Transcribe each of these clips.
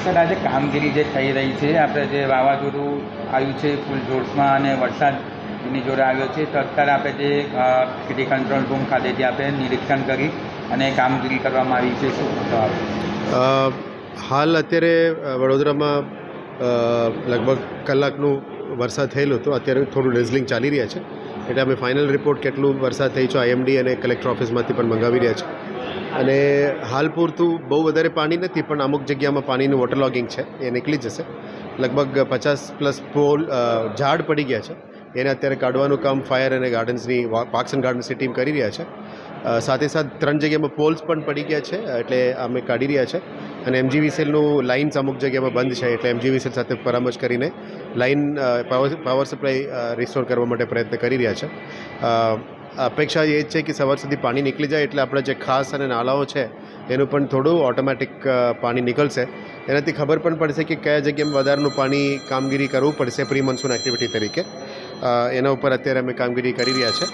Sir, આજે કામગીરી જે થઈ રહી છે, આપણે જે વાવાઝોડું આવ્યું છે ફૂલ જોશમાં અને વરસાદ એની જોડે આવ્યો છે, તો અત્યારે આપણે જે સિટી કંટ્રોલ રૂમ ખાતેથી આપણે નિરીક્ષણ કરી અને કામગીરી કરવામાં આવી છે. શું કહેશો આપ? હાલ અત્યારે વડોદરામાં લગભગ કલાકનું વરસાદ થયેલો હતો. અત્યારે થોડું ડેઝલિંગ ચાલી રહ્યા છે, એટલે અમે ફાઇનલ રિપોર્ટ કેટલું વરસાદ થઈ છે IMD અને કલેક્ટર ઓફિસમાંથી પણ મંગાવી રહ્યા છે. અને હાલ પૂરતું બહુ વધારે પાણી નથી, પણ અમુક જગ્યામાં પાણીનું વોટરલોગિંગ છે, એ નીકળી જશે. લગભગ 50+ પોલ ઝાડ પડી ગયા છે, એને અત્યારે કાઢવાનું કામ ફાયર અને ગાર્ડન્સની પાર્ક્સ એન્ડ ગાર્ડન્સની ટીમ કરી રહ્યા છે. સાથે સાથે 3 જગ્યામાં પોલ્સ પણ પડી ગયા છે, એટલે અમે કાઢી રહ્યા છે. અને MGVCLનું લાઇન્સ અમુક જગ્યામાં બંધ છે, એટલે MGVCL સાથે પરામર્શ કરીને લાઇન પાવર સપ્લાય રિસ્ટોર કરવા માટે પ્રયત્ન કરી રહ્યા છે. અપેક્ષા એ જ છે કે સવાર સુધી પાણી નીકળી જાય એટલે આપણા જે ખાસ અને નાળાઓ છે એનું પણ થોડું ઓટોમેટિક પાણી નીકળશે. એનાથી ખબર પણ પડશે કે કયા જગ્યામાં વધારાનું પાણી કામગીરી કરવું પડશે પ્રી મોન્સૂન એક્ટિવિટી તરીકે. એના ઉપર અત્યારે અમે કામગીરી કરી રહ્યા છે.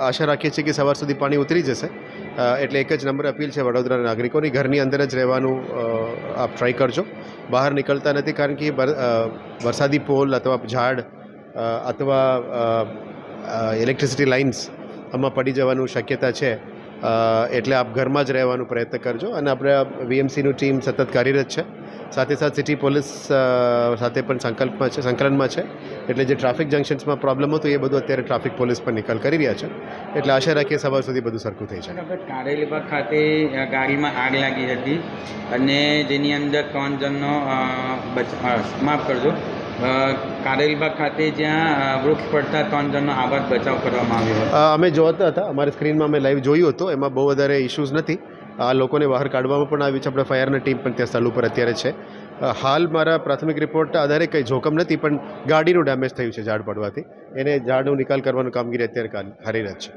આશા રાખીએ છીએ કે સવાર સુધી પાણી ઉતરી જશે. એટલે એક જ નંબર અપીલ છે વડોદરાના નાગરિકોની, ઘરની અંદર જ રહેવાનું આપ ટ્રાય કરજો. બહાર નીકળતા નથી, કારણ કે વરસાદી પોલ અથવા ઝાડ અથવા ઇલેક્ટ્રિસિટી લાઇન્સ આમાં પડી જવાનું શક્યતા છે. એટલે આપ ઘરમાં જ રહેવાનો પ્રયત્ન કરજો. અને આપણે VMCનું ટીમ સતત કાર્યરત છે, સાથે સાથે સિટી પોલીસ સાથે પણ સંકલનમાં છે. એટલે જે ટ્રાફિક જંક્શન્સમાં પ્રોબ્લેમ હતો એ બધું અત્યારે ટ્રાફિક પોલીસ પર નિકાલ કરી રહ્યા છે. એટલે આશા રાખીએ સવાર સુધી બધું સરખું થઈ જાય. આપણે કારેલીબાગ ખાતે ગાડીમાં આગ લાગી હતી અને જેની અંદર 3 જણનો માફ કરજો, કારેલીબાગ ખાતે જ્યાં વૃક્ષ પડતા 3 જણનો આબાદ બચાવ કરવામાં આવ્યો હતો. અમે જોતા હતા, અમારી સ્ક્રીનમાં અમે લાઈવ જોયું હતું. એમાં બહુ વધારે ઇશ્યુઝ નથી. આ લોકોને બહાર કાઢવામાં પણ આવી છે. આપણે ફાયરની ટીમ પણ ત્યાં સ્થળ ઉપર અત્યારે છે. હાલ મારા પ્રાથમિક રિપોર્ટ આધારે કંઈ જોખમ નથી, પણ ગાડીનું ડેમેજ થયું છે ઝાડ પડવાથી. એને ઝાડનો નિકાલ કરવાનું કામગીરી અત્યારે હારી રહી છે.